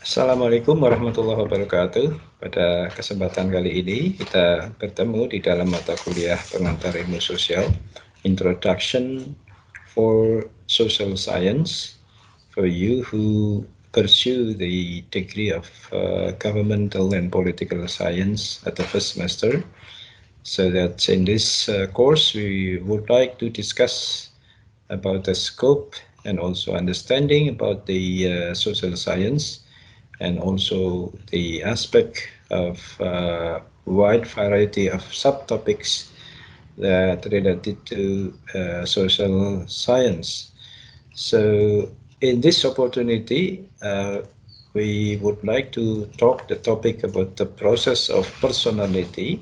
Assalamualaikum warahmatullahi wabarakatuh. Pada kesempatan kali ini kita bertemu di dalam mata kuliah pengantar ilmu sosial Introduction for Social Science for you who pursue the degree of Governmental and Political Science at the first semester. So that in this course we would like to discuss about the scope and also understanding about the social science, and also the aspect of wide variety of subtopics that related to social science. So in this opportunity, we would like to talk the topic about the process of personality,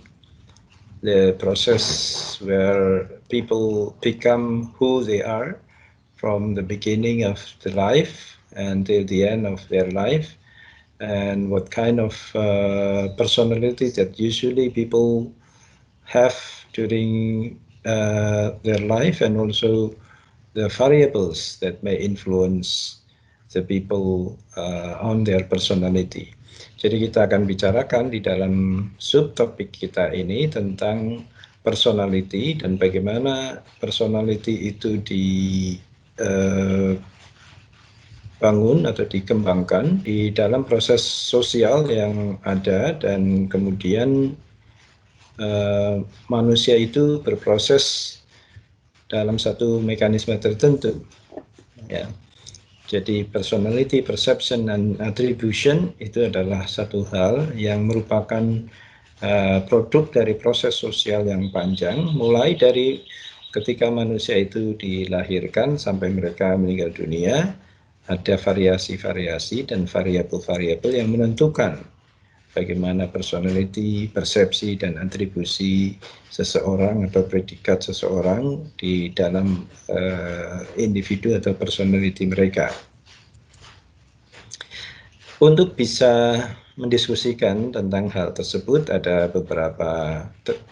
the process where people become who they are from the beginning of the life until the end of their life, and what kind of personality that usually people have during their life, and also the variables that may influence the people on their personality. Jadi kita akan bicarakan di dalam subtopik kita ini tentang personality dan bagaimana personality itu dibangun atau dikembangkan di dalam proses sosial yang ada, dan kemudian manusia itu berproses dalam satu mekanisme tertentu. Ya. Jadi personality, perception, dan attribution itu adalah satu hal yang merupakan produk dari proses sosial yang panjang, mulai dari ketika manusia itu dilahirkan sampai mereka meninggal dunia. Ada variasi-variasi dan variabel-variabel yang menentukan bagaimana personality, persepsi, dan atribusi seseorang atau predikat seseorang di dalam individu atau personality mereka. Untuk bisa mendiskusikan tentang hal tersebut, ada beberapa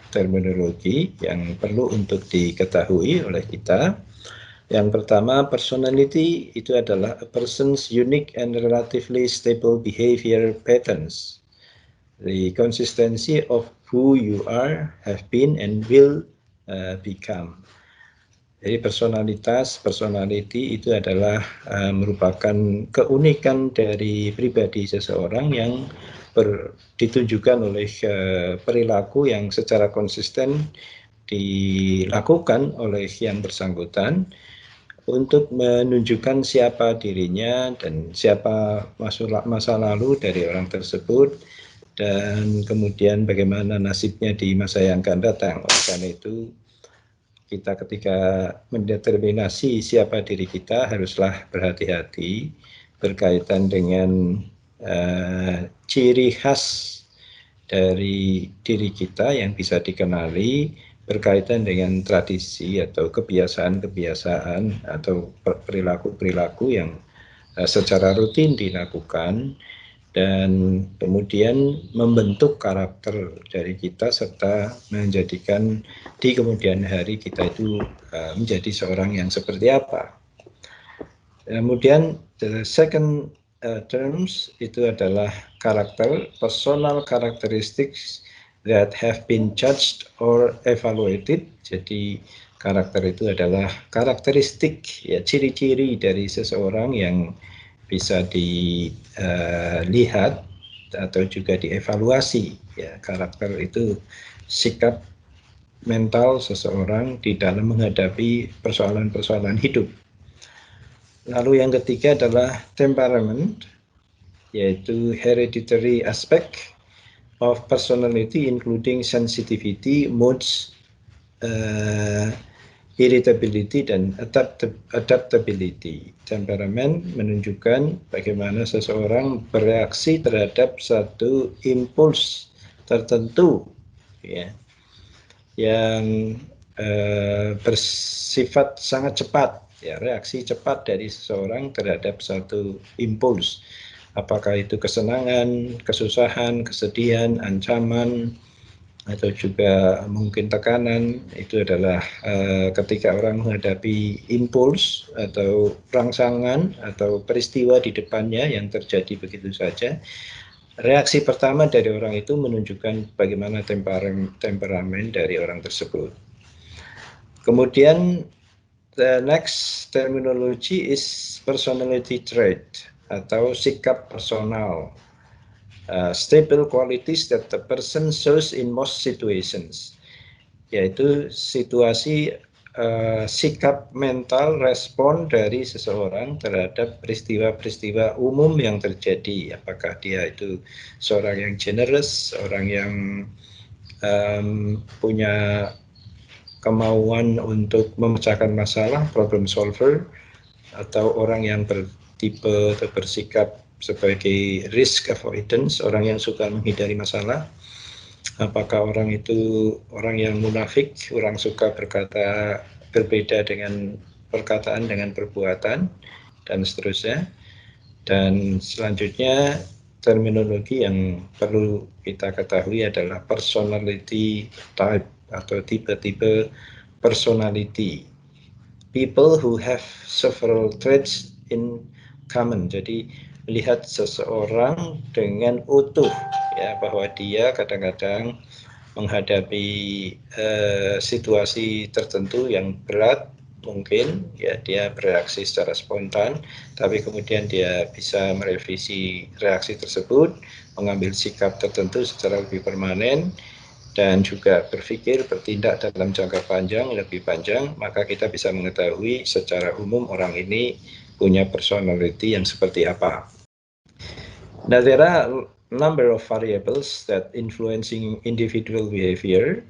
terminologi yang perlu untuk diketahui oleh kita. Yang pertama, personality itu adalah a person's unique and relatively stable behavior patterns. The consistency of who you are, have been, and will become. Jadi personality itu adalah merupakan keunikan dari pribadi seseorang yang ditunjukkan oleh perilaku yang secara konsisten dilakukan oleh yang bersangkutan untuk menunjukkan siapa dirinya dan siapa masa lalu dari orang tersebut, dan kemudian bagaimana nasibnya di masa yang akan datang. Oleh karena itu, kita ketika mendeterminasi siapa diri kita haruslah berhati-hati berkaitan dengan ciri khas dari diri kita yang bisa dikenali berkaitan dengan tradisi atau kebiasaan-kebiasaan atau perilaku-perilaku yang secara rutin dilakukan, dan kemudian membentuk karakter dari kita serta menjadikan di kemudian hari kita itu menjadi seorang yang seperti apa. Kemudian the second terms itu adalah karakter, personal characteristics that have been judged or evaluated. Jadi karakter itu adalah karakteristik, ya, ciri-ciri dari seseorang yang bisa dilihat atau juga dievaluasi. Ya, karakter itu sikap mental seseorang di dalam menghadapi persoalan-persoalan hidup. Lalu yang ketiga adalah temperament, yaitu hereditary aspect of personality including sensitivity, moods, irritability, dan adaptability. Temperamen menunjukkan bagaimana seseorang bereaksi terhadap satu impuls tertentu, ya, yang bersifat sangat cepat, ya, reaksi cepat dari seseorang terhadap satu impuls. Apakah itu kesenangan, kesusahan, kesedihan, ancaman, atau juga mungkin tekanan. Itu adalah ketika orang menghadapi impuls atau rangsangan atau peristiwa di depannya yang terjadi begitu saja. Reaksi pertama dari orang itu menunjukkan bagaimana temperamen dari orang tersebut. Kemudian the next terminology is personality trait atau sikap personal. Stable qualities that the person shows in most situations, yaitu situasi sikap mental respon dari seseorang terhadap peristiwa-peristiwa umum yang terjadi. Apakah dia itu seorang yang generous, orang yang punya kemauan untuk memecahkan masalah, problem solver, atau orang yang bertipe atau bersikap sebagai risk avoidance, orang yang suka menghindari masalah. Apakah orang itu orang yang munafik, orang suka berkata berbeda dengan perkataan dengan perbuatan, dan seterusnya. Dan selanjutnya terminologi yang perlu kita ketahui adalah personality type atau tipe-tipe personality. People who have several traits in common. Jadi melihat seseorang dengan utuh, ya, bahwa dia kadang-kadang menghadapi situasi tertentu yang berat, mungkin ya dia bereaksi secara spontan, tapi kemudian dia bisa merevisi reaksi tersebut, mengambil sikap tertentu secara lebih permanen, dan juga berpikir bertindak dalam jangka panjang lebih panjang. Maka kita bisa mengetahui secara umum orang ini punya personality yang seperti apa. Now there are number of variables that influencing individual behavior.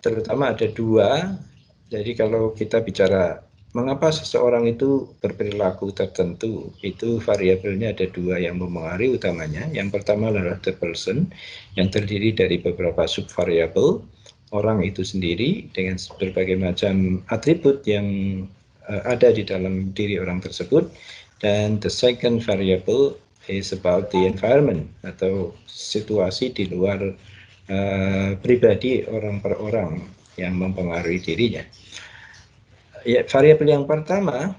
Terutama ada dua. Jadi kalau kita bicara mengapa seseorang itu berperilaku tertentu, itu variabelnya ada dua yang mempengaruhi utamanya. Yang pertama adalah the person, yang terdiri dari beberapa subvariabel, orang itu sendiri dengan berbagai macam atribut yang ada di dalam diri orang tersebut. Dan the second variable is about the environment atau situasi di luar pribadi orang per orang yang mempengaruhi dirinya. Ya, variabel yang pertama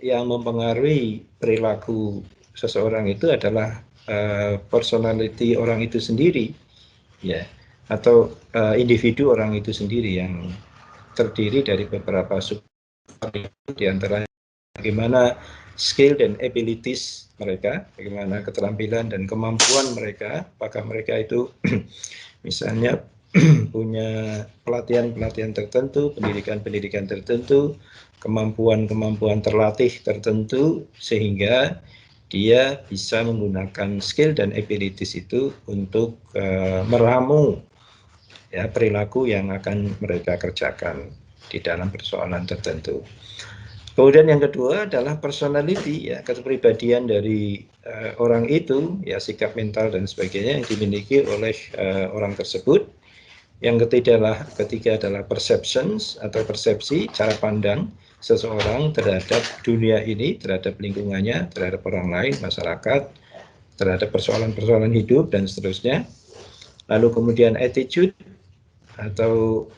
yang mempengaruhi perilaku seseorang itu adalah personality orang itu sendiri, ya, atau individu orang itu sendiri yang terdiri dari beberapa subvariabel, di antaranya bagaimana skill dan abilities mereka, bagaimana keterampilan dan kemampuan mereka, apakah mereka itu misalnya punya pelatihan-pelatihan tertentu, pendidikan-pendidikan tertentu, kemampuan-kemampuan terlatih tertentu, sehingga dia bisa menggunakan skill dan abilities itu untuk meramu ya perilaku yang akan mereka kerjakan di dalam persoalan tertentu. Kemudian yang kedua adalah personality, ya, kepribadian dari orang itu, ya, sikap mental dan sebagainya yang dimiliki oleh orang tersebut. Yang ketiga adalah perceptions atau persepsi, cara pandang seseorang terhadap dunia ini, terhadap lingkungannya, terhadap orang lain, masyarakat, terhadap persoalan-persoalan hidup dan seterusnya. Lalu kemudian attitude atau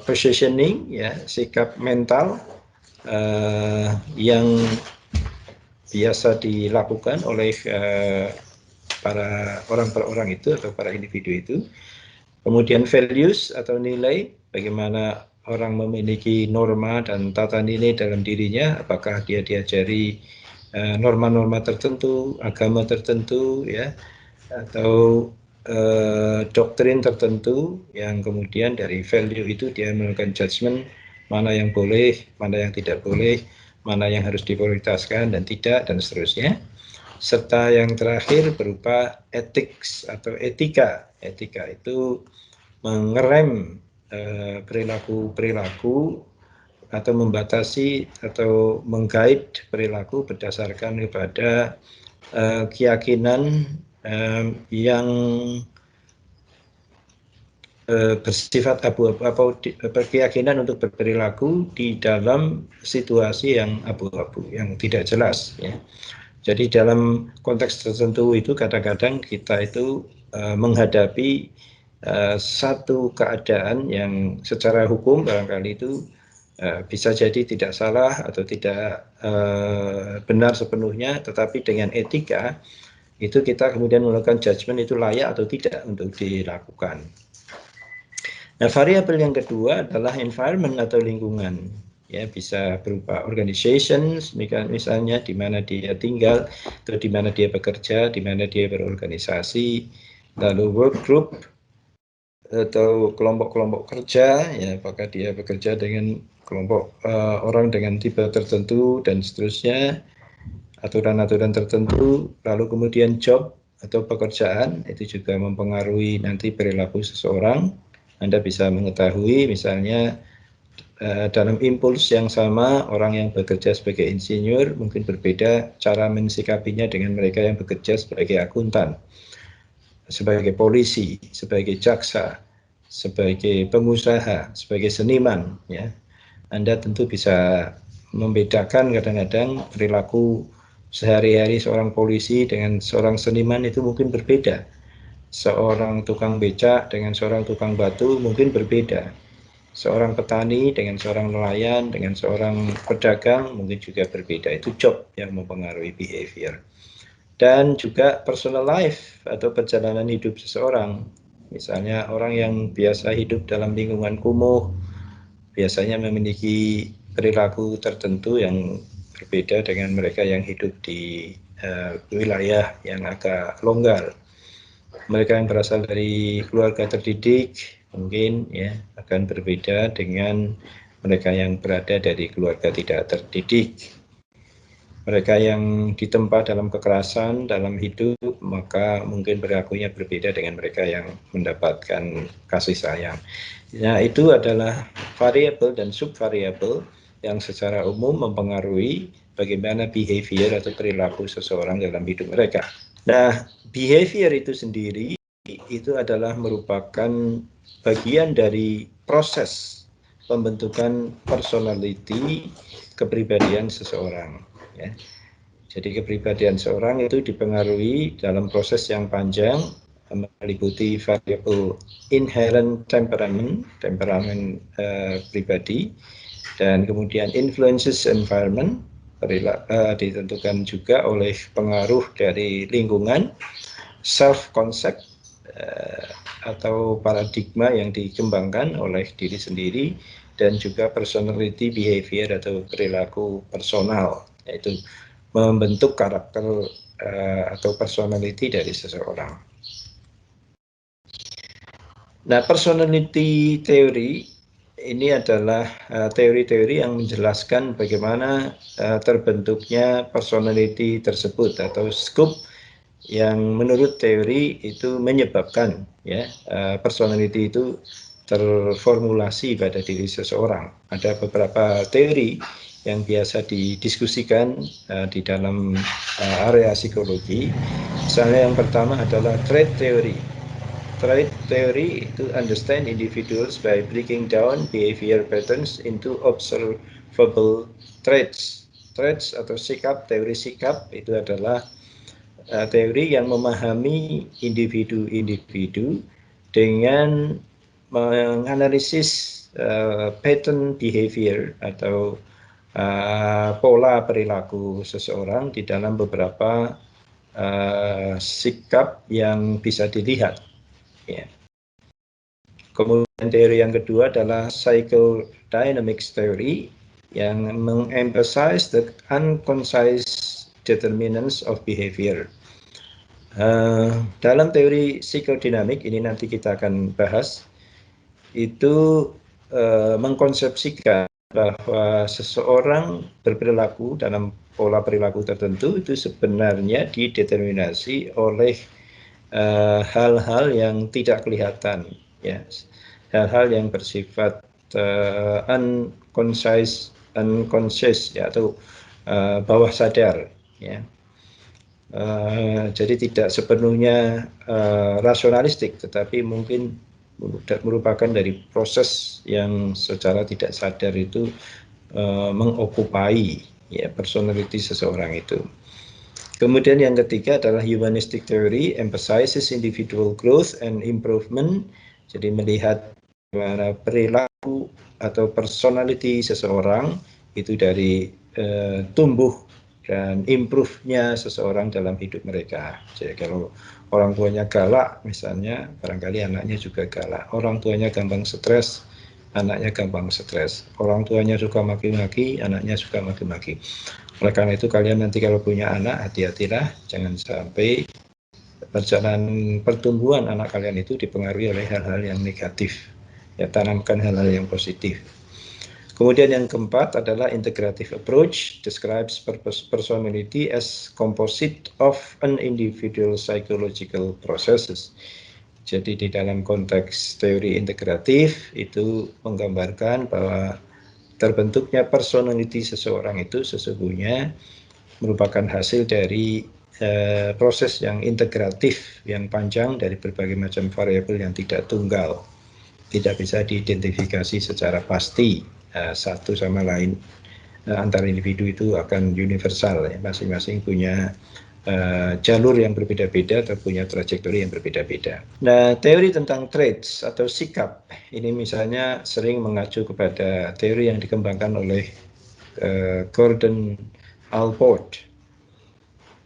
positioning, ya, sikap mental yang biasa dilakukan oleh para orang per orang itu atau para individu itu. Kemudian values atau nilai, bagaimana orang memiliki norma dan tata nilai dalam dirinya, apakah dia diajari norma-norma tertentu, agama tertentu, ya, atau doktrin tertentu yang kemudian dari value itu dia melakukan judgement mana yang boleh, mana yang tidak boleh, mana yang harus diprioritaskan dan tidak, dan seterusnya. Serta yang terakhir berupa ethics atau etika. Etika itu mengerem perilaku-perilaku atau membatasi atau menggait perilaku berdasarkan kepada keyakinan yang bersifat abu-abu atau keyakinan untuk berperilaku di dalam situasi yang abu-abu, yang tidak jelas, ya. Jadi dalam konteks tertentu itu kadang-kadang kita itu menghadapi satu keadaan yang secara hukum barangkali itu bisa jadi tidak salah atau tidak benar sepenuhnya, tetapi dengan etika itu kita kemudian melakukan judgement itu layak atau tidak untuk dilakukan. Nah, variabel yang kedua adalah environment atau lingkungan. Ya, bisa berupa organizations, misalnya di mana dia tinggal, atau di mana dia bekerja, di mana dia berorganisasi, lalu work group atau kelompok-kelompok kerja, ya, apakah dia bekerja dengan kelompok orang dengan tipe tertentu dan seterusnya, aturan-aturan tertentu, lalu kemudian job atau pekerjaan itu juga mempengaruhi nanti perilaku seseorang. Anda bisa mengetahui misalnya dalam impuls yang sama orang yang bekerja sebagai insinyur mungkin berbeda cara mensikapinya dengan mereka yang bekerja sebagai akuntan, sebagai polisi, sebagai jaksa, sebagai pengusaha, sebagai seniman, ya. Anda tentu bisa membedakan kadang-kadang perilaku sehari-hari seorang polisi dengan seorang seniman itu mungkin berbeda. Seorang tukang becak dengan seorang tukang batu mungkin berbeda. Seorang petani dengan seorang nelayan, dengan seorang pedagang mungkin juga berbeda. Itu job yang mempengaruhi behavior. Dan juga personal life atau perjalanan hidup seseorang. Misalnya orang yang biasa hidup dalam lingkungan kumuh, biasanya memiliki perilaku tertentu yang berbeda dengan mereka yang hidup di wilayah yang agak longgar. Mereka yang berasal dari keluarga terdidik mungkin ya akan berbeda dengan mereka yang berada dari keluarga tidak terdidik. Mereka yang ditempa dalam kekerasan dalam hidup maka mungkin perilakunya berbeda dengan mereka yang mendapatkan kasih sayang. Nah, itu adalah variabel dan subvariabel yang secara umum mempengaruhi bagaimana behavior atau perilaku seseorang dalam hidup mereka. Nah, behavior itu sendiri itu adalah merupakan bagian dari proses pembentukan personality kepribadian seseorang. Ya. Jadi kepribadian seorang itu dipengaruhi dalam proses yang panjang meliputi variabel inherent temperament pribadi, dan kemudian influences environment ditentukan juga oleh pengaruh dari lingkungan, self concept atau paradigma yang dikembangkan oleh diri sendiri, dan juga personality behavior atau perilaku personal, yaitu membentuk karakter atau personality dari seseorang. Nah, personality theory ini adalah teori-teori yang menjelaskan bagaimana terbentuknya personality tersebut atau scope yang menurut teori itu menyebabkan ya personality itu terformulasi pada diri seseorang. Ada beberapa teori yang biasa didiskusikan di dalam area psikologi. Misalnya yang pertama adalah trait theory. Trait theory itu understand individuals by breaking down behavior patterns into observable traits. Traits atau sikap, teori sikap itu adalah teori yang memahami individu-individu dengan menganalisis pattern behavior atau pola perilaku seseorang di dalam beberapa sikap yang bisa dilihat. Ya. Kemudian teori yang kedua adalah psychodynamics theory yang mengemphasize the unconscious determinants of behavior. Dalam teori psikodinamik ini nanti kita akan bahas, itu mengkonsepsikan bahwa seseorang berperilaku dalam pola perilaku tertentu itu sebenarnya dideterminasi oleh hal-hal yang tidak kelihatan, ya, hal-hal yang bersifat unconscious ya, atau bawah sadar, ya. Jadi tidak sepenuhnya rasionalistik, tetapi mungkin merupakan dari proses yang secara tidak sadar itu mengokupai ya personality seseorang itu. Kemudian yang ketiga adalah humanistic theory, emphasizes individual growth and improvement Jadi melihat bagaimana perilaku atau personality seseorang itu dari tumbuh dan improve-nya seseorang dalam hidup mereka. Jadi kalau orang tuanya galak misalnya, barangkali anaknya juga galak. Orang tuanya gampang stres, anaknya gampang stres. Orang tuanya suka maki-maki, anaknya suka maki-maki. Oleh karena itu kalian nanti kalau punya anak, hati-hatilah, jangan sampai perjalanan pertumbuhan anak kalian itu dipengaruhi oleh hal-hal yang negatif. Ya, tanamkan hal-hal yang positif. Kemudian yang keempat adalah integrative approach, describes personality as composite of an individual psychological processes. Jadi di dalam konteks teori integratif itu menggambarkan bahwa terbentuknya personality seseorang itu sesungguhnya merupakan hasil dari proses yang integratif yang panjang dari berbagai macam variabel yang tidak tunggal, tidak bisa diidentifikasi secara pasti satu sama lain antar individu itu akan universal, ya, masing-masing punya jalur yang berbeda-beda atau punya trajektori yang berbeda-beda. Nah, teori tentang traits atau sikap ini misalnya sering mengacu kepada teori yang dikembangkan oleh Gordon Allport.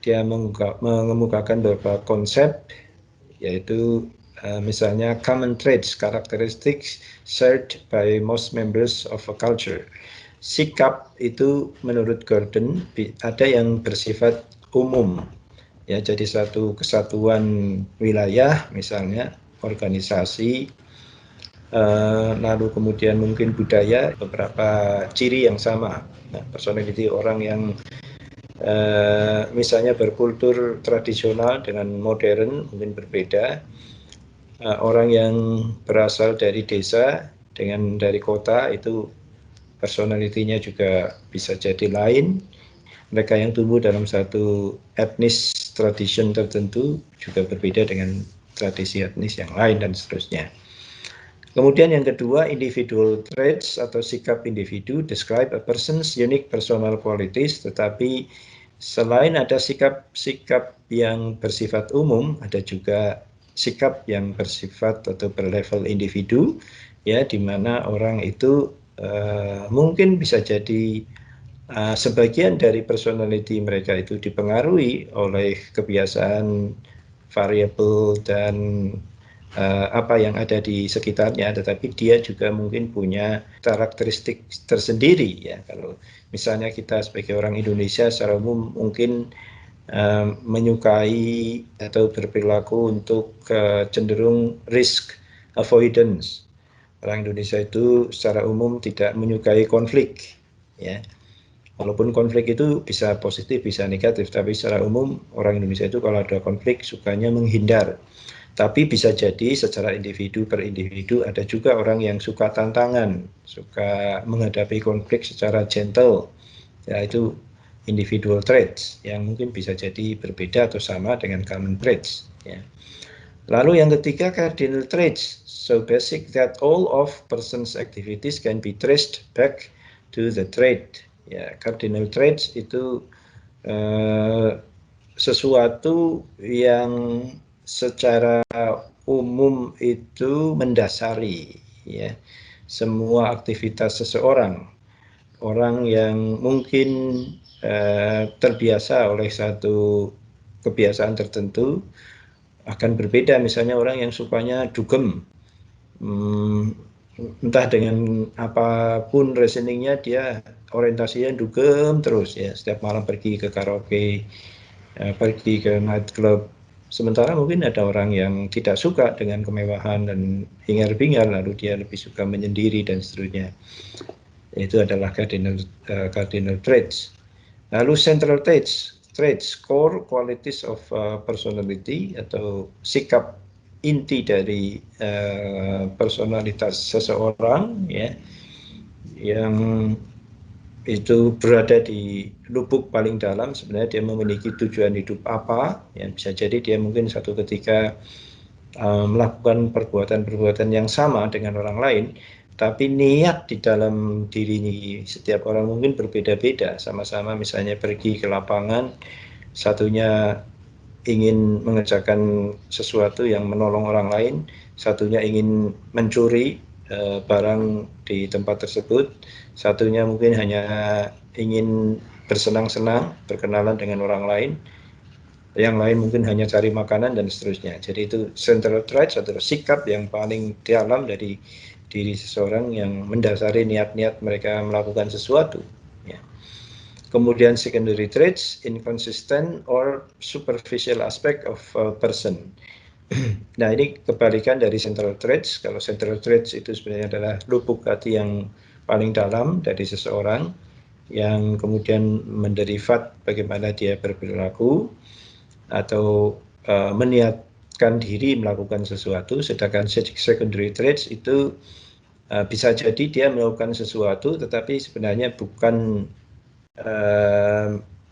Dia mengemukakan beberapa konsep, yaitu misalnya common traits, characteristics shared by most members of a culture. Sikap itu menurut Gordon ada yang bersifat umum, ya, jadi satu kesatuan wilayah misalnya organisasi, lalu kemudian mungkin budaya, beberapa ciri yang sama. Nah, personality orang yang misalnya berkultur tradisional dengan modern mungkin berbeda. Orang yang berasal dari desa dengan dari kota itu personality-nya juga bisa jadi lain. Mereka yang tumbuh dalam satu etnis tradition tertentu juga berbeda dengan tradisi etnis yang lain dan seterusnya. Kemudian yang kedua, individual traits atau sikap individu describe a person's unique personal qualities, tetapi selain ada sikap-sikap yang bersifat umum, ada juga sikap yang bersifat atau berlevel individu, ya, di mana orang itu mungkin bisa jadi sebagian dari personality mereka itu dipengaruhi oleh kebiasaan variabel dan apa yang ada di sekitarnya, tetapi dia juga mungkin punya karakteristik tersendiri, ya. Kalau misalnya kita sebagai orang Indonesia secara umum mungkin menyukai atau berperilaku untuk cenderung risk avoidance. Orang Indonesia itu secara umum tidak menyukai konflik, ya. Walaupun konflik itu bisa positif, bisa negatif, tapi secara umum orang Indonesia itu kalau ada konflik sukanya menghindar. Tapi bisa jadi secara individu per individu ada juga orang yang suka tantangan, suka menghadapi konflik secara gentle. Ya, itu individual traits yang mungkin bisa jadi berbeda atau sama dengan common traits, ya. Lalu yang ketiga, cardinal traits, so basic that all of person's activities can be traced back to the trait. Ya, cardinal traits itu sesuatu yang secara umum itu mendasari, ya, semua aktivitas seseorang. Orang yang mungkin terbiasa oleh satu kebiasaan tertentu akan berbeda, misalnya orang yang sukanya dugem, entah dengan apapun reasoningnya dia orientasinya dugem terus, ya, setiap malam pergi ke karaoke, pergi ke nightclub. Sementara mungkin ada orang yang tidak suka dengan kemewahan dan hingar-bingar, lalu dia lebih suka menyendiri dan seterusnya. Itu adalah cardinal traits. Lalu central traits, core qualities of personality atau sikap inti dari personalitas seseorang, ya, yang itu berada di lubuk paling dalam. Sebenarnya dia memiliki tujuan hidup apa, ya, bisa jadi dia mungkin satu ketika melakukan perbuatan-perbuatan yang sama dengan orang lain, tapi niat di dalam diri setiap orang mungkin berbeda-beda. Sama-sama misalnya pergi ke lapangan, satunya ingin mengerjakan sesuatu yang menolong orang lain, satunya ingin mencuri barang di tempat tersebut, satunya mungkin hanya ingin bersenang-senang, berkenalan dengan orang lain, yang lain mungkin hanya cari makanan dan seterusnya. Jadi itu central traits atau sikap yang paling dalam dari diri seseorang yang mendasari niat-niat mereka melakukan sesuatu. Ya. Kemudian secondary traits, inconsistent or superficial aspect of a person. Nah ini kebalikan dari central traits. Kalau central traits itu sebenarnya adalah lubuk hati yang paling dalam dari seseorang, yang kemudian menderivat bagaimana dia berperilaku atau meniatkan diri melakukan sesuatu. Sedangkan secondary traits itu bisa jadi dia melakukan sesuatu tetapi sebenarnya bukan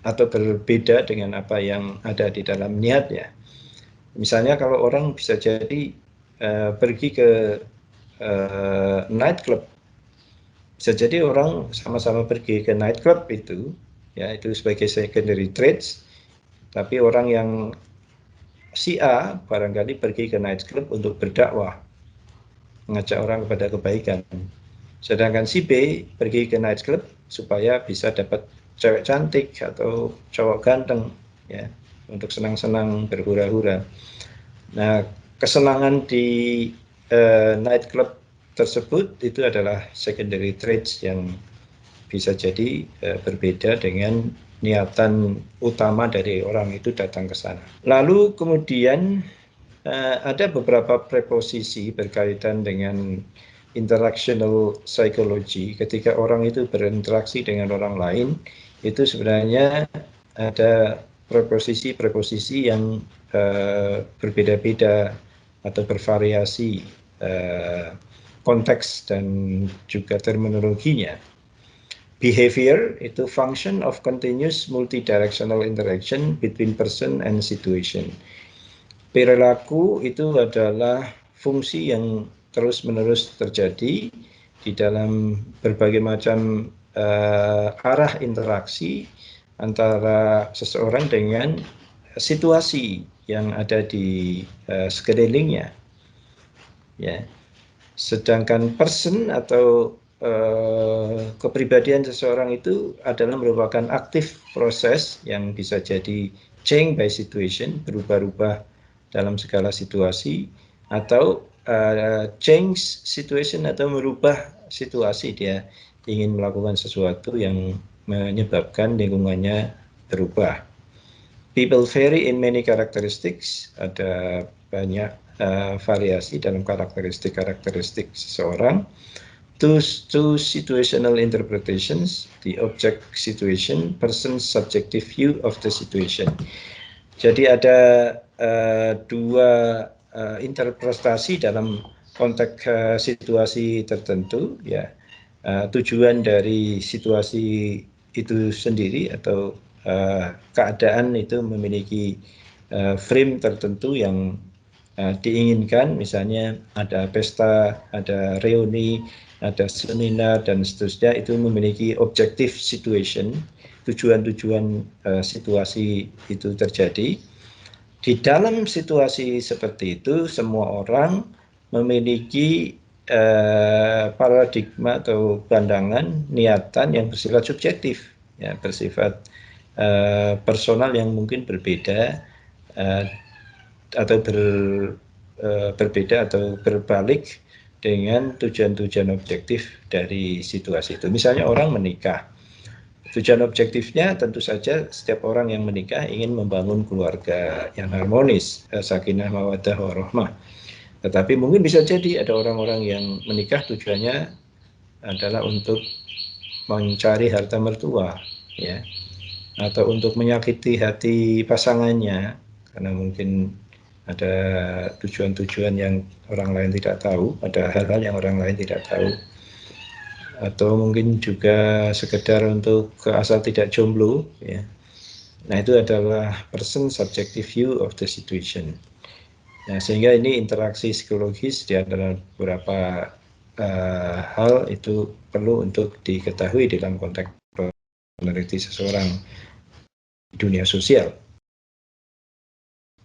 atau berbeda dengan apa yang ada di dalam niatnya. Misalnya kalau orang bisa jadi pergi ke nightclub, bisa jadi orang sama-sama pergi ke nightclub itu, ya itu sebagai secondary traits, tapi orang yang si A barangkali pergi ke nightclub untuk berdakwah, mengajak orang kepada kebaikan. Sedangkan si B pergi ke nightclub supaya bisa dapat cewek cantik atau cowok ganteng, ya, untuk senang-senang berhura-hura. Nah, kesenangan di nightclub tersebut itu adalah secondary traits yang bisa jadi berbeda dengan niatan utama dari orang itu datang ke sana. Lalu kemudian ada beberapa preposisi berkaitan dengan interactional psychology. Ketika orang itu berinteraksi dengan orang lain, itu sebenarnya ada preposisi-preposisi yang berbeda-beda atau bervariasi konteks dan juga terminologinya. Behavior itu function of continuous multidirectional interaction between person and situation. Perilaku itu adalah fungsi yang terus-menerus terjadi di dalam berbagai macam arah interaksi antara seseorang dengan situasi yang ada di sekelilingnya. Ya. Sedangkan person atau kepribadian seseorang itu adalah merupakan aktif proses yang bisa jadi change by situation, berubah-ubah dalam segala situasi, atau change situation atau merubah situasi, dia ingin melakukan sesuatu yang menyebabkan lingkungannya berubah. People vary in many characteristics, ada banyak variasi dalam karakteristik seseorang. Two situational interpretations, the object situation, person's subjective view of the situation. Jadi ada dua interpretasi dalam konteks situasi tertentu, ya. Tujuan dari situasi itu sendiri atau keadaan itu memiliki frame tertentu yang diinginkan, misalnya ada pesta, ada reuni, ada seminar dan seterusnya, itu memiliki objective situation, tujuan-tujuan situasi itu terjadi. Di dalam situasi seperti itu, semua orang memiliki paradigma atau pandangan, niatan yang bersifat subjektif, ya, bersifat personal yang mungkin berbeda atau berbeda atau berbalik dengan tujuan-tujuan objektif dari situasi itu. Misalnya orang menikah. Tujuan objektifnya tentu saja setiap orang yang menikah ingin membangun keluarga yang harmonis, sakinah mawaddah warahmah. Tetapi mungkin bisa jadi ada orang-orang yang menikah tujuannya adalah untuk mencari harta mertua, ya, atau untuk menyakiti hati pasangannya karena mungkin ada tujuan-tujuan yang orang lain tidak tahu, ada hal-hal yang orang lain tidak tahu, atau mungkin juga sekedar untuk asal tidak jomblo, ya. Nah, itu adalah person subjective view of the situation. Nah, sehingga ini interaksi psikologis di antara beberapa hal itu perlu untuk diketahui dalam konteks personality seseorang di dunia sosial.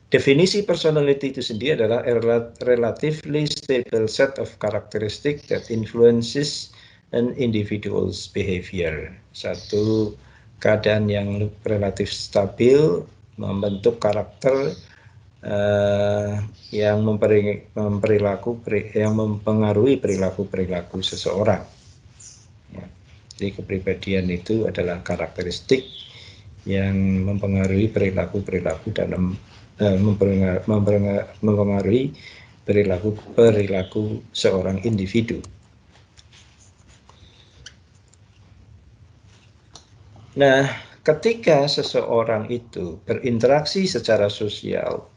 Definisi personality itu sendiri adalah a relatively stable set of characteristics that influences an individual's behavior. Satu keadaan yang relatif stabil membentuk karakter yang mempengaruhi perilaku seseorang. Ya. Jadi kepribadian itu adalah karakteristik yang mempengaruhi perilaku dalam mempengaruhi perilaku seorang individu. Nah, ketika seseorang itu berinteraksi secara sosial,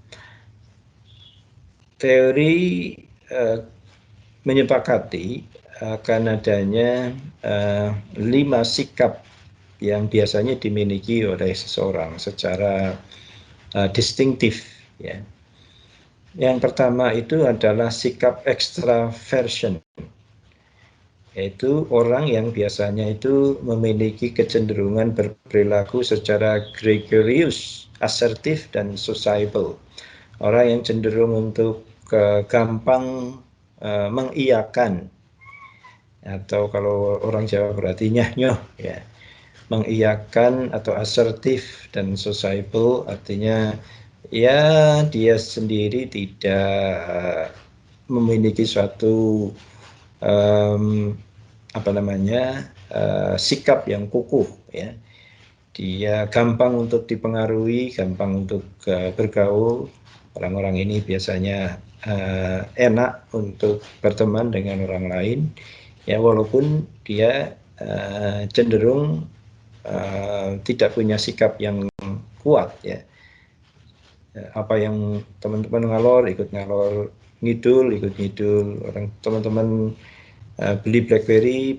teori menyepakati akan adanya 5 sikap yang biasanya dimiliki oleh seseorang secara distintif, ya. Yang pertama itu adalah sikap extraversion, yaitu orang yang biasanya itu memiliki kecenderungan berperilaku secara gregarious, asertif, dan sociable. Orang yang cenderung untuk gampang mengiyakan, atau kalau orang Jawa berarti nyah-nyoh, ya, mengiyakan atau asertif, dan sociable artinya ya dia sendiri tidak memiliki suatu sikap yang kukuh, ya. Dia gampang untuk dipengaruhi, gampang untuk bergaul. Orang-orang ini biasanya enak untuk berteman dengan orang lain, ya, walaupun dia cenderung tidak punya sikap yang kuat, ya. Apa yang teman-teman ngalor, ikut ngalor, ngidul, ikut ngidul. Orang teman-teman beli BlackBerry,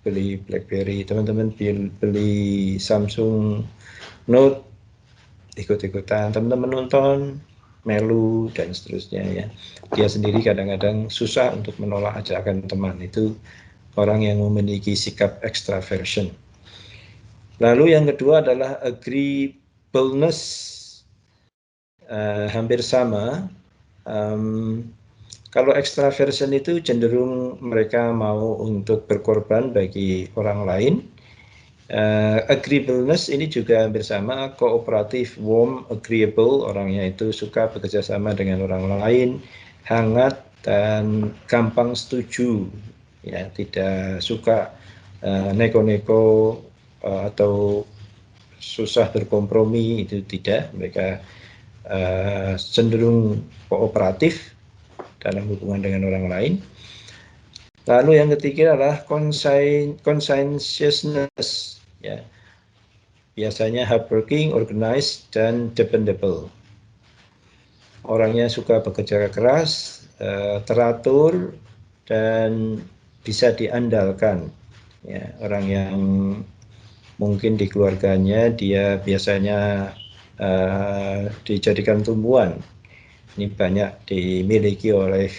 beli BlackBerry. Teman-teman beli Samsung Note, ikut-ikutan. Teman-teman nonton, melu, dan seterusnya, ya. Dia sendiri kadang-kadang susah untuk menolak ajakan teman. Itu orang yang memiliki sikap extraversion. Lalu yang kedua adalah agreeableness. Hampir sama. Kalau extraversion itu cenderung mereka mau untuk berkorban bagi orang lain. Agreeableness ini juga hampir sama, kooperatif, warm, agreeable, orangnya itu suka bekerja sama dengan orang lain, hangat, dan gampang setuju, ya, tidak suka neko-neko atau susah berkompromi, itu tidak. Mereka cenderung kooperatif dalam hubungan dengan orang lain. Lalu yang ketiga adalah conscientiousness, ya. Biasanya hardworking, organized, dan dependable. Orangnya suka bekerja keras, teratur, dan bisa diandalkan, ya. Orang yang mungkin di keluarganya dia biasanya dijadikan tumpuan. Ini banyak dimiliki oleh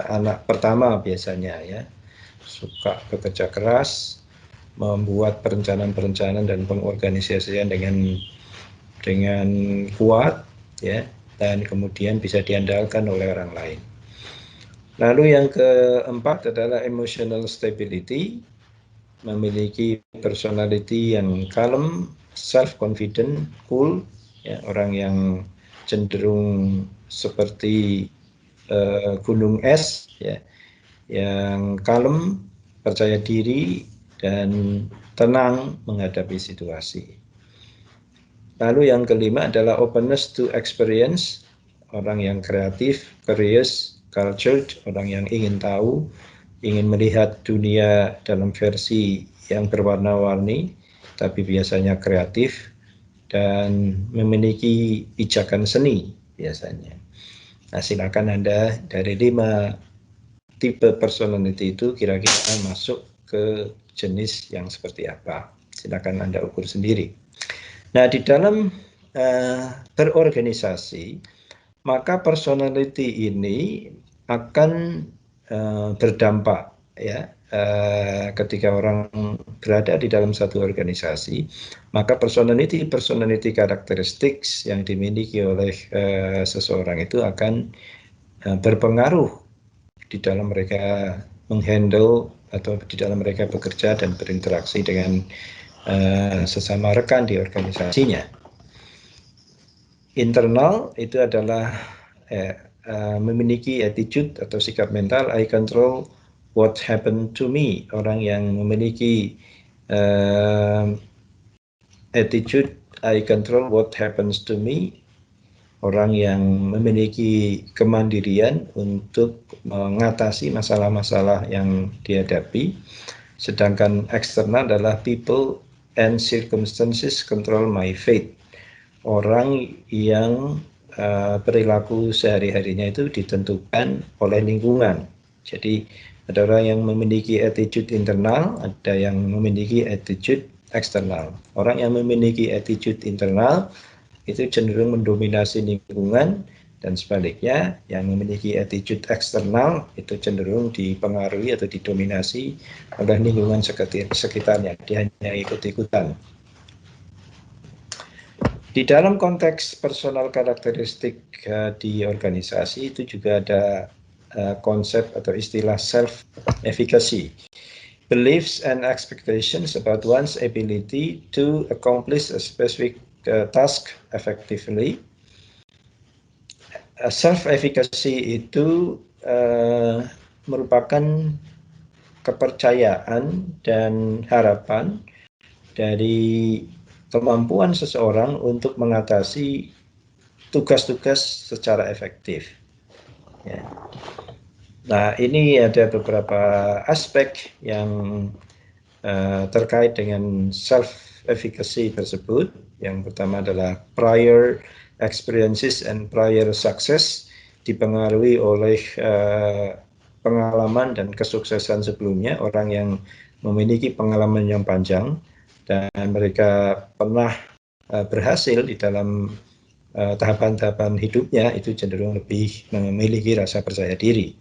anak pertama biasanya, ya. Suka bekerja keras, membuat perencanaan-perencanaan dan pengorganisasian dengan kuat, ya, dan kemudian bisa diandalkan oleh orang lain. Lalu yang keempat adalah emotional stability, memiliki personality yang calm, self-confident, cool, ya, orang yang cenderung seperti gunung es, ya, yang kalem, percaya diri, dan tenang menghadapi situasi. Lalu yang kelima adalah openness to experience, orang yang kreatif, curious, cultured, orang yang ingin tahu, ingin melihat dunia dalam versi yang berwarna-warni, tapi biasanya kreatif, dan memiliki pijakan seni biasanya. Nah, silakan Anda dari 5 tipe personality itu kira-kira masuk ke jenis yang seperti apa. Silakan Anda ukur sendiri. Nah, di dalam berorganisasi, maka personality ini akan berdampak, ya, ketika orang berada di dalam satu organisasi, maka personality karakteristik yang dimiliki oleh seseorang itu akan berpengaruh di dalam mereka menghandle atau di dalam mereka bekerja dan berinteraksi dengan sesama rekan di organisasinya. Internal itu adalah memiliki attitude atau sikap mental, I control what happened to me. Orang yang memiliki attitude, I control what happens to me. Orang yang memiliki kemandirian untuk mengatasi masalah-masalah yang dihadapi. Sedangkan eksternal adalah people and circumstances control my fate. Orang yang perilaku sehari-harinya itu ditentukan oleh lingkungan. Jadi ada orang yang memiliki attitude internal, ada yang memiliki attitude eksternal. Orang yang memiliki attitude internal itu cenderung mendominasi lingkungan, dan sebaliknya yang memiliki attitude eksternal itu cenderung dipengaruhi atau didominasi oleh lingkungan sekitarnya. Dia hanya ikut-ikutan. Di dalam konteks personal karakteristik di organisasi itu juga ada konsep atau istilah self-efficacy. Beliefs and expectations about one's ability to accomplish a specific task effectively. Self-efficacy itu merupakan kepercayaan dan harapan dari kemampuan seseorang untuk mengatasi tugas-tugas secara efektif. Ya. Nah, ini ada beberapa aspek yang terkait dengan self-efficacy tersebut. Yang pertama adalah prior experiences and prior success, dipengaruhi oleh pengalaman dan kesuksesan sebelumnya, orang yang memiliki pengalaman yang panjang dan mereka pernah berhasil di dalam tahapan-tahapan hidupnya, itu cenderung lebih memiliki rasa percaya diri.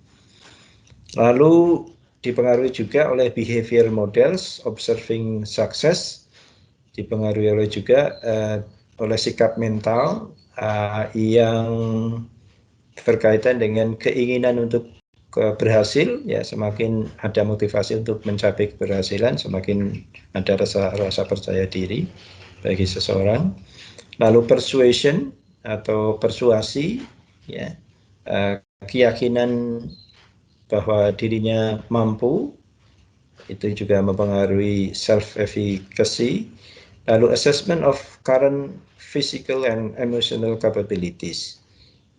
Lalu dipengaruhi juga oleh behavior models, observing success, dipengaruhi oleh juga oleh sikap mental yang berkaitan dengan keinginan untuk berhasil, ya semakin ada motivasi untuk mencapai keberhasilan, semakin ada rasa percaya diri bagi seseorang. Lalu persuasion atau persuasi, ya keyakinan bahwa dirinya mampu, itu juga mempengaruhi self-efficacy. Lalu assessment of current physical and emotional capabilities.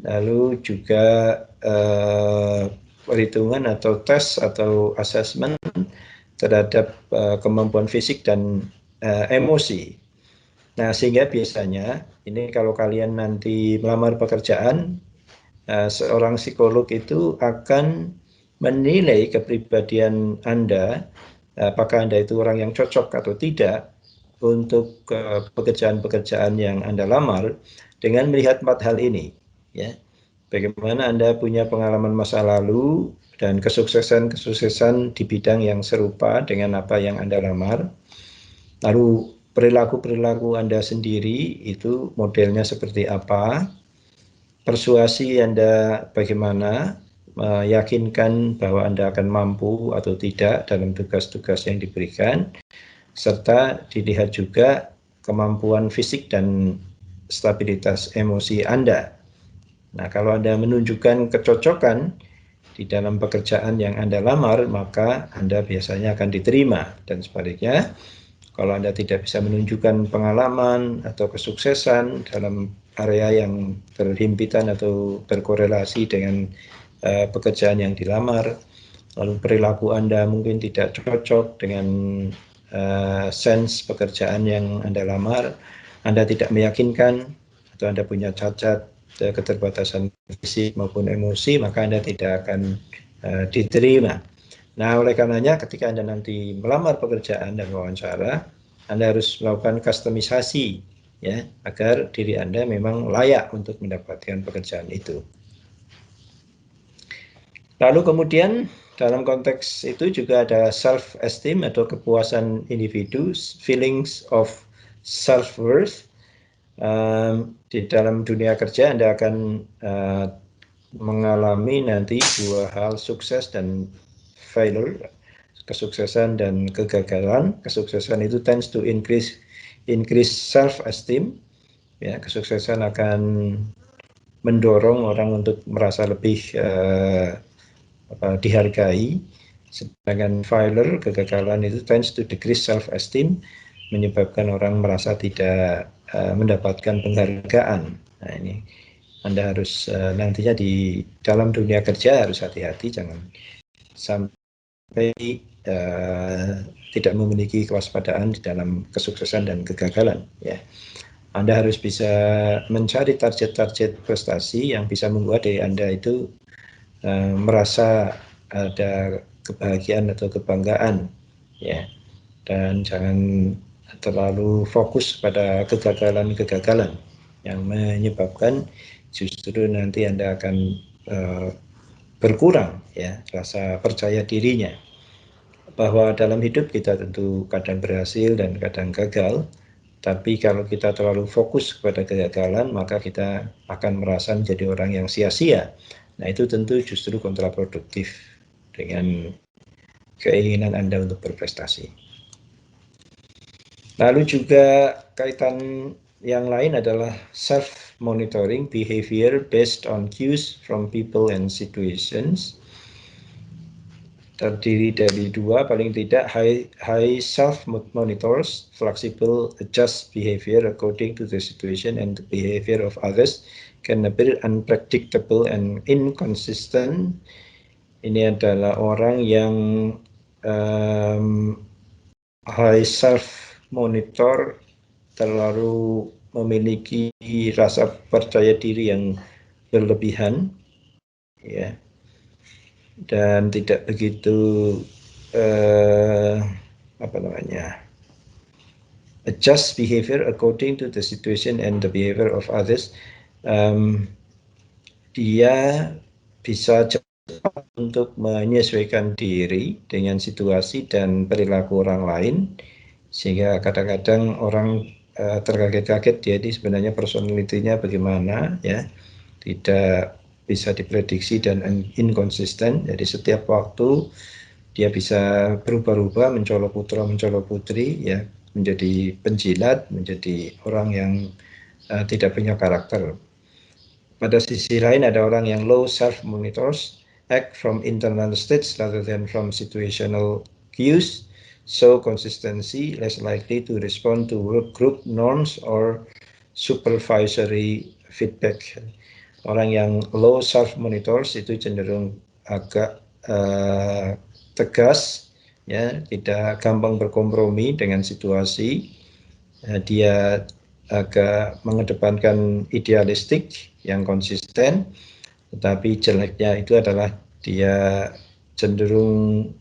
Lalu juga perhitungan atau tes atau assessment terhadap kemampuan fisik dan emosi. Nah, sehingga biasanya ini kalau kalian nanti melamar pekerjaan, seorang psikolog itu akan menilai kepribadian Anda, apakah Anda itu orang yang cocok atau tidak untuk pekerjaan-pekerjaan yang Anda lamar dengan melihat 4 hal ini, ya. Bagaimana Anda punya pengalaman masa lalu dan kesuksesan di bidang yang serupa dengan apa yang Anda lamar. Lalu perilaku Anda sendiri itu modelnya seperti apa. Persuasi Anda bagaimana, meyakinkan bahwa Anda akan mampu atau tidak dalam tugas-tugas yang diberikan. Serta dilihat juga kemampuan fisik dan stabilitas emosi Anda. Nah, kalau Anda menunjukkan kecocokan di dalam pekerjaan yang Anda lamar, maka Anda biasanya akan diterima. Dan sebaliknya, kalau Anda tidak bisa menunjukkan pengalaman atau kesuksesan dalam area yang berhimpitan atau berkorelasi dengan pekerjaan yang dilamar, lalu perilaku Anda mungkin tidak cocok dengan sense pekerjaan yang Anda lamar, Anda tidak meyakinkan, atau Anda punya cacat, keterbatasan fisik maupun emosi, maka Anda tidak akan diterima. Nah, oleh karenanya ketika Anda nanti melamar pekerjaan dan wawancara, Anda harus melakukan kustomisasi, ya, agar diri Anda memang layak untuk mendapatkan pekerjaan itu. Lalu kemudian dalam konteks itu juga ada self-esteem atau kepuasan individu, feelings of self-worth. Di dalam dunia kerja Anda akan mengalami nanti dua hal, sukses dan failure, kesuksesan dan kegagalan. Kesuksesan itu tends to increase self-esteem. Ya, kesuksesan akan mendorong orang untuk merasa lebih dihargai, sedangkan failure, kegagalan itu tends to decrease self-esteem, menyebabkan orang merasa tidak mendapatkan penghargaan. Nah, ini Anda harus nantinya di dalam dunia kerja harus hati-hati, jangan sampai tidak memiliki kewaspadaan di dalam kesuksesan dan kegagalan. Ya, Anda harus bisa mencari target-target prestasi yang bisa membuat diri Anda itu merasa ada kebahagiaan atau kebanggaan, ya, dan jangan terlalu fokus pada kegagalan-kegagalan yang menyebabkan justru nanti Anda akan berkurang, ya, rasa percaya dirinya. Bahwa dalam hidup kita tentu kadang berhasil dan kadang gagal, tapi kalau kita terlalu fokus kepada kegagalan, maka kita akan merasa menjadi orang yang sia-sia. Nah, itu tentu justru kontraproduktif dengan keinginan Anda untuk berprestasi. Lalu juga kaitan yang lain adalah self-monitoring behavior based on cues from people and situations. Terdiri dari dua, paling tidak high self-monitors, flexible adjust behavior according to the situation and the behavior of others, can appear unpredictable and inconsistent. Ini adalah orang yang high self-monitor, terlalu memiliki rasa percaya diri yang berlebihan, ya, dan tidak begitu adjust behavior according to the situation and the behavior of others. Dia bisa cepat untuk menyesuaikan diri dengan situasi dan perilaku orang lain, sehingga kadang-kadang orang terkaget-kaget dia ini sebenarnya personalitinya bagaimana, ya, tidak bisa diprediksi dan inkonsisten. Jadi setiap waktu dia bisa berubah-ubah, mencolok putra, mencolok putri, ya, menjadi penjilat, menjadi orang yang tidak punya karakter. Pada sisi lain ada orang yang low self-monitors, act from internal states rather than from situational cues, so consistency, less likely to respond to group norms or supervisory feedback. Orang yang low self-monitors itu cenderung agak tegas, ya, tidak gampang berkompromi dengan situasi. Dia agak mengedepankan idealistik yang konsisten, tetapi jeleknya itu adalah dia cenderung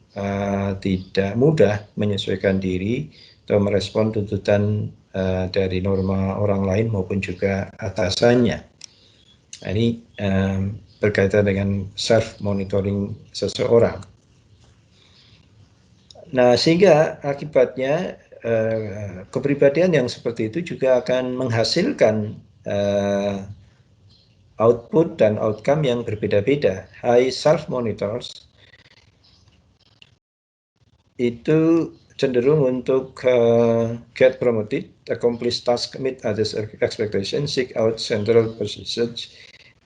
tidak mudah menyesuaikan diri atau merespon tuntutan dari norma orang lain maupun juga atasannya. Nah, ini berkaitan dengan self-monitoring seseorang. Nah, sehingga akibatnya kepribadian yang seperti itu juga akan menghasilkan output dan outcome yang berbeda-beda. High self-monitors itu cenderung untuk get promoted, accomplish task, meet others' expectations, seek out central positions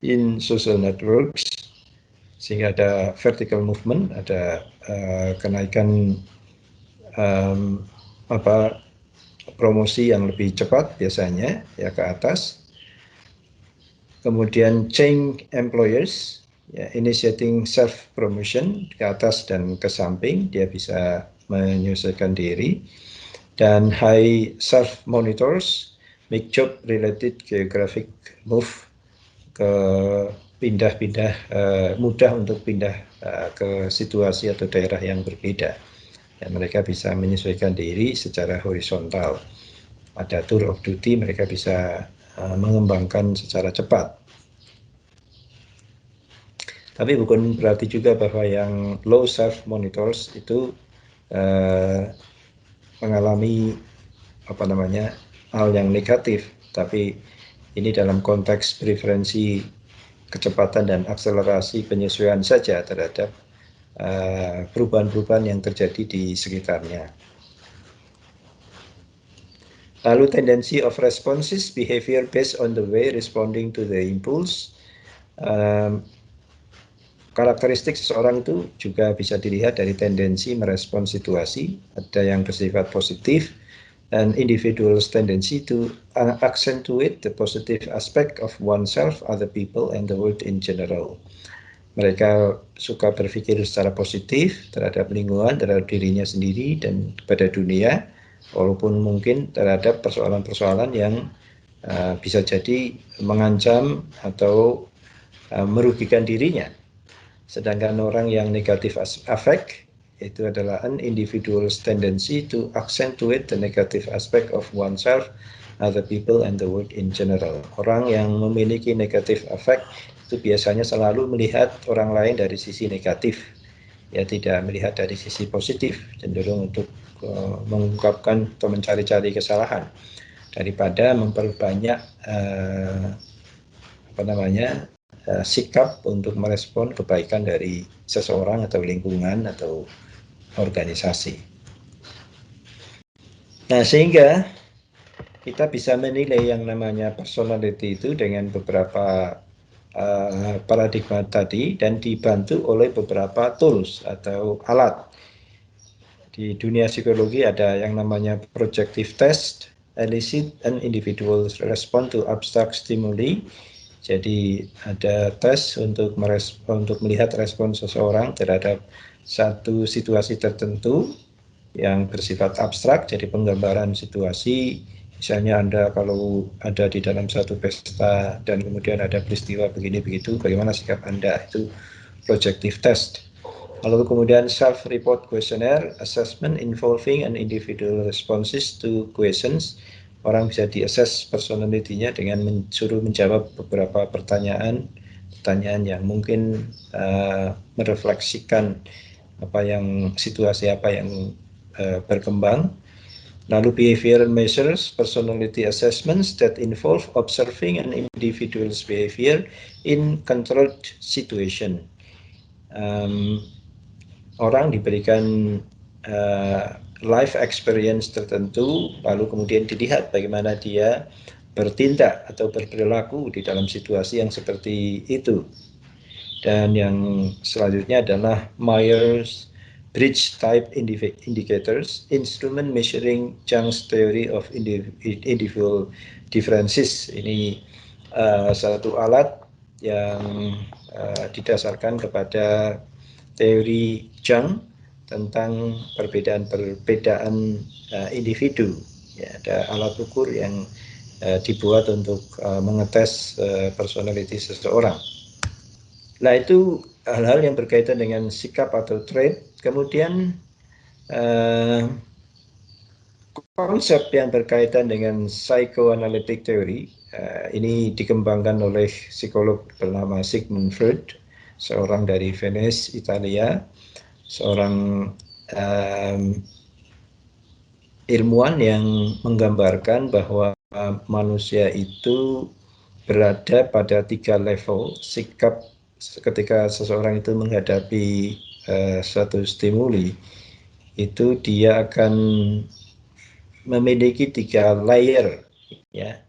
in social networks, sehingga ada vertical movement, ada kenaikan promosi yang lebih cepat biasanya, ya, ke atas. Kemudian change employers, ya, initiating self promotion ke atas dan ke samping, dia bisa menyesuaikan diri. Dan high self monitors make job related geographic move, ke pindah-pindah, mudah untuk pindah ke situasi atau daerah yang berbeda. Ya, mereka bisa menyesuaikan diri secara horizontal. Pada tour of duty mereka bisa mengembangkan secara cepat. Tapi bukan berarti juga bahwa yang low self monitors itu mengalami hal yang negatif, tapi ini dalam konteks preferensi kecepatan dan akselerasi penyesuaian saja terhadap perubahan-perubahan yang terjadi di sekitarnya. Lalu tendency of responses, behavior based on the way responding to the impulse. Karakteristik seseorang itu juga bisa dilihat dari tendensi merespon situasi. Ada yang bersifat positif, and individual's tendency to accentuate the positive aspect of oneself, other people, and the world in general. Mereka suka berpikir secara positif terhadap lingkungan, terhadap dirinya sendiri, dan pada dunia, walaupun mungkin terhadap persoalan-persoalan yang bisa jadi mengancam atau merugikan dirinya. Sedangkan orang yang negatif affect itu adalah an individual's tendency to accentuate the negative aspect of oneself, other people, and the world in general. Orang yang memiliki negative affect itu biasanya selalu melihat orang lain dari sisi negatif, ya tidak melihat dari sisi positif, cenderung untuk mengungkapkan atau mencari-cari kesalahan daripada memperbanyak sikap untuk merespon kebaikan dari seseorang atau lingkungan atau organisasi. Nah, sehingga kita bisa menilai yang namanya personality itu dengan beberapa paradigma tadi dan dibantu oleh beberapa tools atau alat. Di dunia psikologi ada yang namanya projective test, elicit an individual respond to abstract stimuli. Jadi ada tes untuk melihat respon seseorang terhadap satu situasi tertentu yang bersifat abstrak, jadi penggambaran situasi. Misalnya Anda kalau ada di dalam satu pesta dan kemudian ada peristiwa begini begitu, bagaimana sikap Anda? Itu projective test. Lalu kemudian self-report questionnaire, assessment involving an individual responses to questions. Orang bisa diakses personality-nya dengan disuruh menjawab beberapa pertanyaan yang mungkin merefleksikan situasi apa yang berkembang. Lalu behavioral measures, personality assessments that involve observing an individual's behavior in controlled situation. Orang diberikan life experience tertentu, lalu kemudian dilihat bagaimana dia bertindak atau berperilaku di dalam situasi yang seperti itu. Dan yang selanjutnya adalah Myers-Briggs type indicators, instrument measuring Jung's theory of individual differences. Ini satu alat yang didasarkan kepada teori Jung tentang perbedaan individu. Ya, ada alat ukur yang dibuat untuk mengetes personality seseorang. Nah, itu hal-hal yang berkaitan dengan sikap atau trait. Kemudian konsep yang berkaitan dengan psychoanalytic theory ini dikembangkan oleh psikolog bernama Sigmund Freud, seorang dari Venice, Italia, seorang ilmuwan yang menggambarkan bahwa manusia itu berada pada 3 level sikap ketika seseorang itu menghadapi suatu stimuli. Itu dia akan memiliki 3 layer, ya,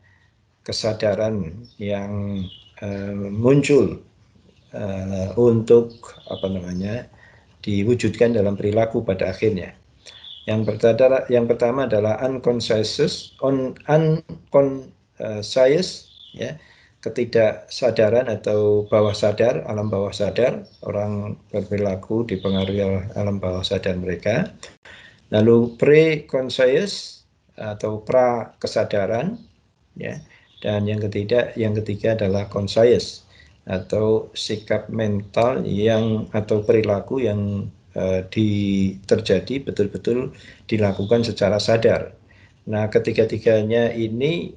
kesadaran yang muncul untuk diwujudkan dalam perilaku pada akhirnya. Yang pertama adalah unconscious, ya, ketidaksadaran atau bawah sadar, alam bawah sadar. Orang berperilaku dipengaruhi oleh alam bawah sadar mereka. Lalu pre-conscious atau pra kesadaran, ya. Dan yang ketiga adalah conscious atau sikap mental atau perilaku yang terjadi betul-betul dilakukan secara sadar. Nah, ketiga-tiganya ini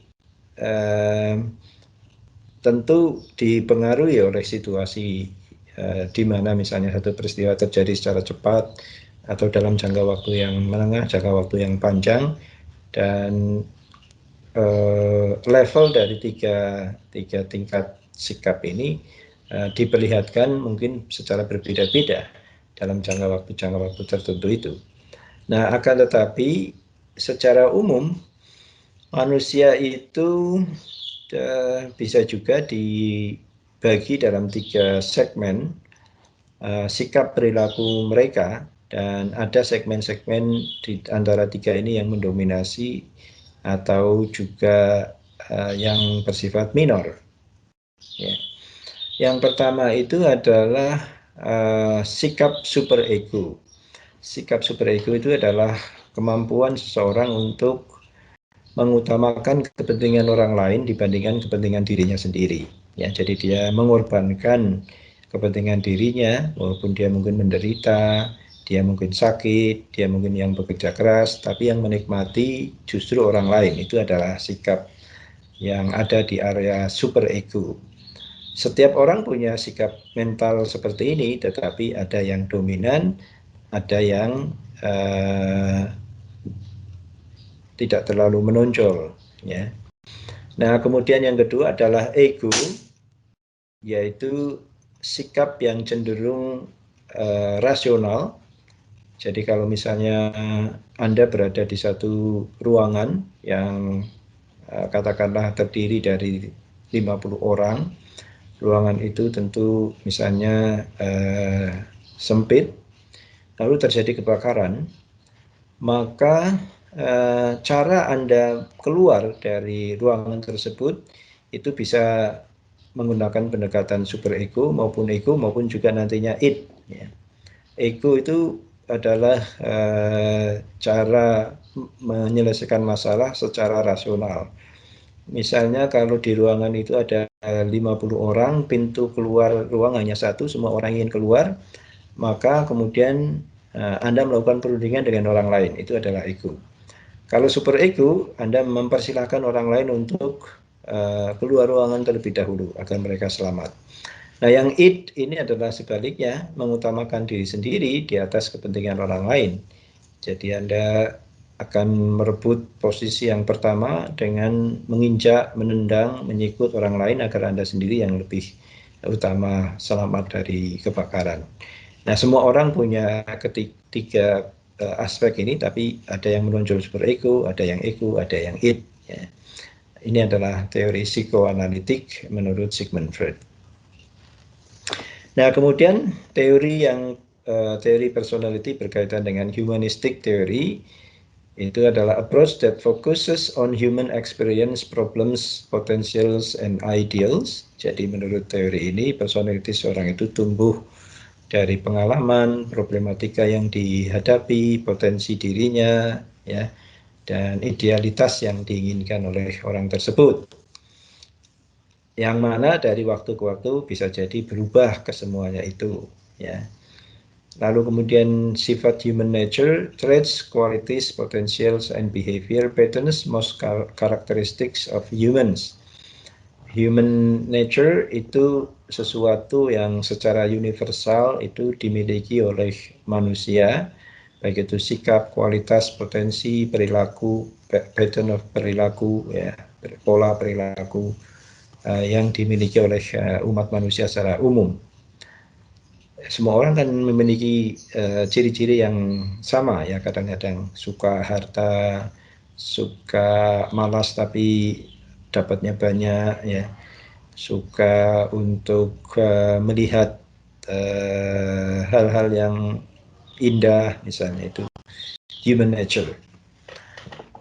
tentu dipengaruhi oleh situasi di mana misalnya satu peristiwa terjadi secara cepat atau dalam jangka waktu yang menengah, jangka waktu yang panjang, dan level dari tiga tingkat sikap ini diperlihatkan mungkin secara berbeda-beda dalam jangka waktu tertentu itu. Nah, akan tetapi secara umum manusia itu bisa juga dibagi dalam tiga segmen sikap perilaku mereka, dan ada segmen-segmen di antara tiga ini yang mendominasi atau juga yang bersifat minor. Ya. Yang pertama itu adalah sikap superego. Sikap superego itu adalah kemampuan seseorang untuk mengutamakan kepentingan orang lain dibandingkan kepentingan dirinya sendiri. Ya, jadi dia mengorbankan kepentingan dirinya, walaupun dia mungkin menderita, dia mungkin sakit, dia mungkin yang bekerja keras, tapi yang menikmati justru orang lain. Itu adalah sikap yang ada di area superego. Setiap orang punya sikap mental seperti ini, tetapi ada yang dominan, ada yang tidak terlalu menonjol, ya. Nah, kemudian yang kedua adalah ego, yaitu sikap yang cenderung rasional. Jadi kalau misalnya Anda berada di satu ruangan yang katakanlah terdiri dari 50 orang, ruangan itu tentu misalnya sempit, lalu terjadi kebakaran, maka cara Anda keluar dari ruangan tersebut itu bisa menggunakan pendekatan super ego maupun juga nantinya id. Ya. Ego itu adalah cara menyelesaikan masalah secara rasional. Misalnya kalau di ruangan itu ada 50 orang, pintu keluar ruang hanya satu, semua orang ingin keluar, maka kemudian Anda melakukan perundingan dengan orang lain, itu adalah ego. Kalau super ego, Anda mempersilahkan orang lain untuk keluar ruangan terlebih dahulu agar mereka selamat. Nah, yang id ini adalah sebaliknya, mengutamakan diri sendiri di atas kepentingan orang lain. Jadi Anda akan merebut posisi yang pertama dengan menginjak, menendang, menyikut orang lain agar Anda sendiri yang lebih utama selamat dari kebakaran. Nah, semua orang punya ketiga aspek ini, tapi ada yang menonjol super ego, ada yang id. Ya. Ini adalah teori psikoanalitik menurut Sigmund Freud. Nah, kemudian teori personality berkaitan dengan humanistic theory, itu adalah approach that focuses on human experience, problems, potentials, and ideals. Jadi menurut teori ini, personality seorang itu tumbuh dari pengalaman, problematika yang dihadapi, potensi dirinya, ya, dan idealitas yang diinginkan oleh orang tersebut. Yang mana dari waktu ke waktu bisa jadi berubah kesemuanya itu, ya. Lalu kemudian sifat human nature, traits, qualities, potentials, and behavior patterns most characteristics of humans. Human nature itu sesuatu yang secara universal itu dimiliki oleh manusia, baik itu sikap, kualitas, potensi, perilaku, pattern of perilaku, ya, pola perilaku yang dimiliki oleh umat manusia secara umum. Semua orang kan memiliki ciri-ciri yang sama, ya, kadang-kadang suka harta, suka malas tapi dapatnya banyak, ya, suka untuk melihat hal-hal yang indah, misalnya itu human nature.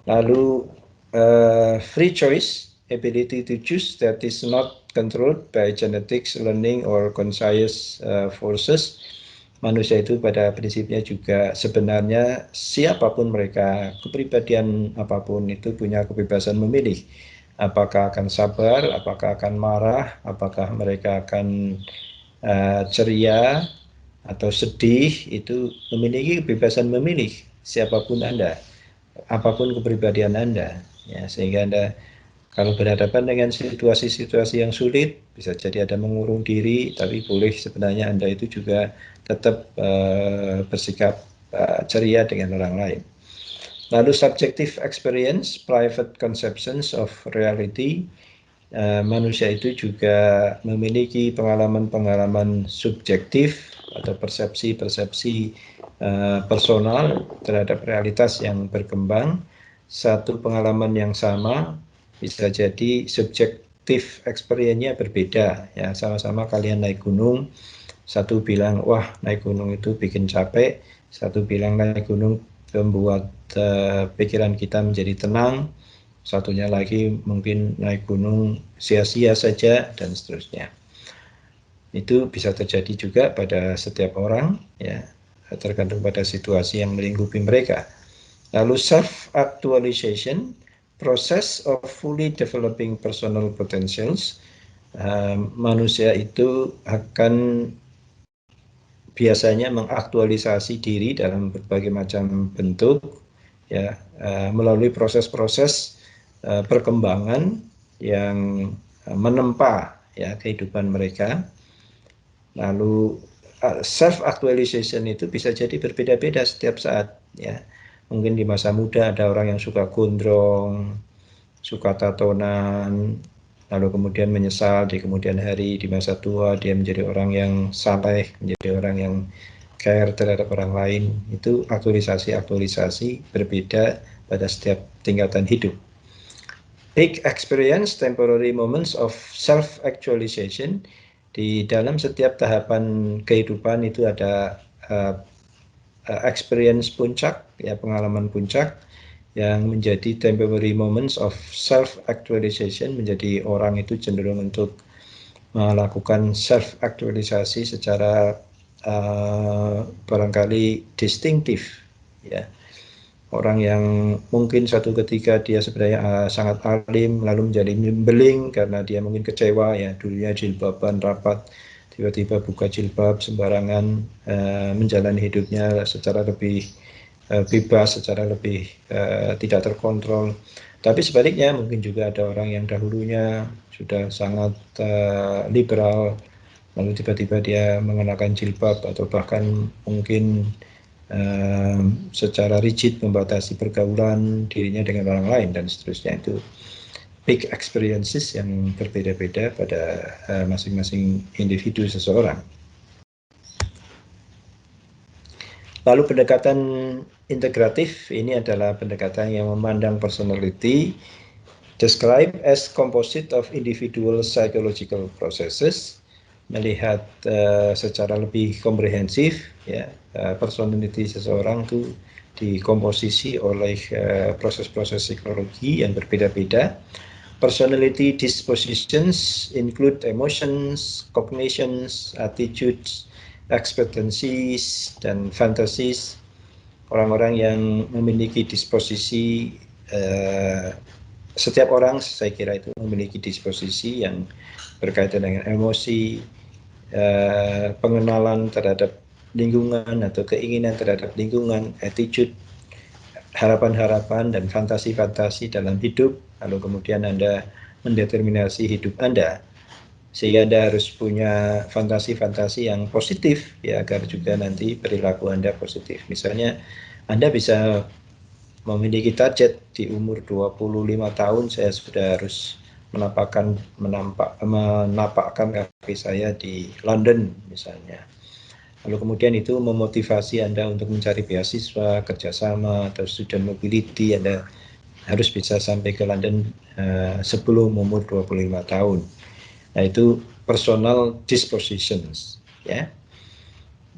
Lalu free choice, ability to choose that is not controlled by genetics, learning, or conscious forces. Manusia itu pada prinsipnya juga sebenarnya siapapun mereka, kepribadian apapun itu punya kebebasan memilih. Apakah akan sabar, apakah akan marah, apakah mereka akan ceria atau sedih, itu memiliki kebebasan memilih siapapun Anda, apapun kepribadian Anda, ya, sehingga Anda Kalau berhadapan dengan situasi-situasi yang sulit, bisa jadi ada mengurung diri, tapi boleh sebenarnya Anda itu juga tetap bersikap ceria dengan orang lain. Lalu subjective experience, private conceptions of reality. Manusia itu juga memiliki pengalaman-pengalaman subjektif atau persepsi-persepsi personal terhadap realitas yang berkembang. Satu pengalaman yang sama bisa jadi subjektif experience-nya berbeda. Ya, sama-sama kalian naik gunung, satu bilang wah naik gunung itu bikin capek, satu bilang naik gunung membuat pikiran kita menjadi tenang, satunya lagi mungkin naik gunung sia-sia saja dan seterusnya. Itu bisa terjadi juga pada setiap orang, ya, tergantung pada situasi yang melingkupi mereka. Lalu self-actualization, process of fully developing personal potentials. Manusia itu akan biasanya mengaktualisasi diri dalam berbagai macam bentuk, ya, melalui proses-proses perkembangan yang menempa ya kehidupan mereka. Lalu self actualization itu bisa jadi berbeda-beda setiap saat, ya. Mungkin di masa muda ada orang yang suka gondrong, suka tatonan, lalu kemudian menyesal di kemudian hari, di masa tua dia menjadi orang yang saleh, menjadi orang yang care terhadap orang lain. Itu aktualisasi berbeda pada setiap tingkatan hidup. Big experience, temporary moments of self-actualization. Di dalam setiap tahapan kehidupan itu ada experience puncak, ya, pengalaman puncak yang menjadi temporary moments of self-actualization. Menjadi orang itu cenderung untuk melakukan self-actualisasi secara barangkali distintif, ya. Orang yang mungkin satu ketika dia sebenarnya sangat alim, lalu menjadi membeling karena dia mungkin kecewa, ya, dulunya jilbaban rapat, tiba-tiba buka jilbab sembarangan, menjalani hidupnya secara lebih bebas, secara lebih tidak terkontrol. Tapi sebaliknya mungkin juga ada orang yang dahulunya sudah sangat liberal, lalu tiba-tiba dia mengenakan jilbab atau bahkan mungkin secara rigid membatasi pergaulan dirinya dengan orang lain dan seterusnya. Itu big experiences yang berbeda-beda pada masing-masing individu seseorang. Lalu pendekatan integratif ini adalah pendekatan yang memandang personality described as composite of individual psychological processes, melihat secara lebih komprehensif, ya, personality seseorang itu dikomposisi oleh proses-proses psikologi yang berbeda-beda. Personality dispositions include emotions, cognitions, attitudes, expectancies, dan fantasies. Orang-orang yang memiliki disposisi, setiap orang saya kira itu memiliki disposisi yang berkaitan dengan emosi, pengenalan terhadap lingkungan atau keinginan terhadap lingkungan, attitude, harapan-harapan dan fantasi-fantasi dalam hidup. Lalu kemudian Anda mendeterminasi hidup Anda, sehingga Anda harus punya fantasi-fantasi yang positif, ya, agar juga nanti perilaku Anda positif. Misalnya Anda bisa memiliki target di umur 25 tahun saya sudah harus menapakkan kaki saya di London misalnya. Lalu kemudian itu memotivasi Anda untuk mencari beasiswa, kerjasama, atau student mobility. Anda harus bisa sampai ke London sebelum umur 25 tahun. Nah, itu personal dispositions, ya.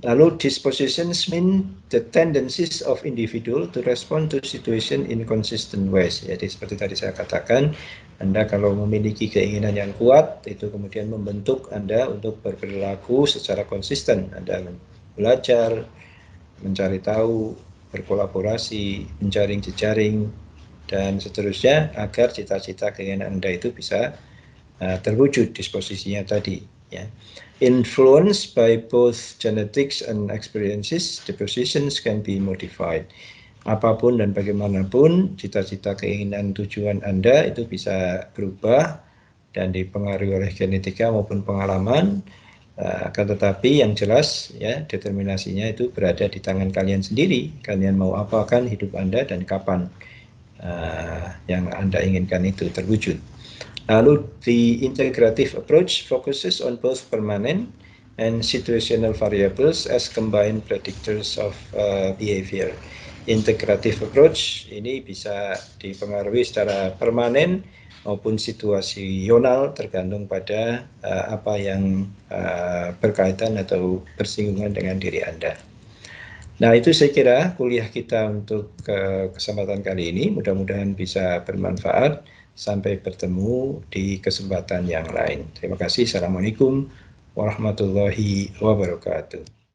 Lalu dispositions mean the tendencies of individual to respond to situation in consistent ways. Jadi seperti tadi saya katakan, Anda kalau memiliki keinginan yang kuat, itu kemudian membentuk Anda untuk berperilaku secara konsisten. Anda belajar, mencari tahu, berkolaborasi, menjaring jejaring, dan seterusnya agar cita-cita keinginan Anda itu bisa terwujud disposisinya tadi, ya. Influenced by both genetics and experiences, the positions can be modified. apapun dan bagaimanapun, cita-cita, keinginan, tujuan Anda itu bisa berubah dan dipengaruhi oleh genetika maupun pengalaman. Akan tetapi yang jelas ya, determinasinya itu berada di tangan kalian sendiri. Kalian mau apakan hidup Anda dan kapan yang Anda inginkan itu terwujud. Lalu the integrative approach focuses on both permanent and situational variables as combined predictors of behavior. Integrative approach ini bisa dipengaruhi secara permanen maupun situasional tergantung pada apa yang berkaitan atau bersinggungan dengan diri Anda. Nah, itu saya kira kuliah kita untuk kesempatan kali ini. Mudah-mudahan bisa bermanfaat. Sampai bertemu di kesempatan yang lain. Terima kasih. Assalamualaikum warahmatullahi wabarakatuh.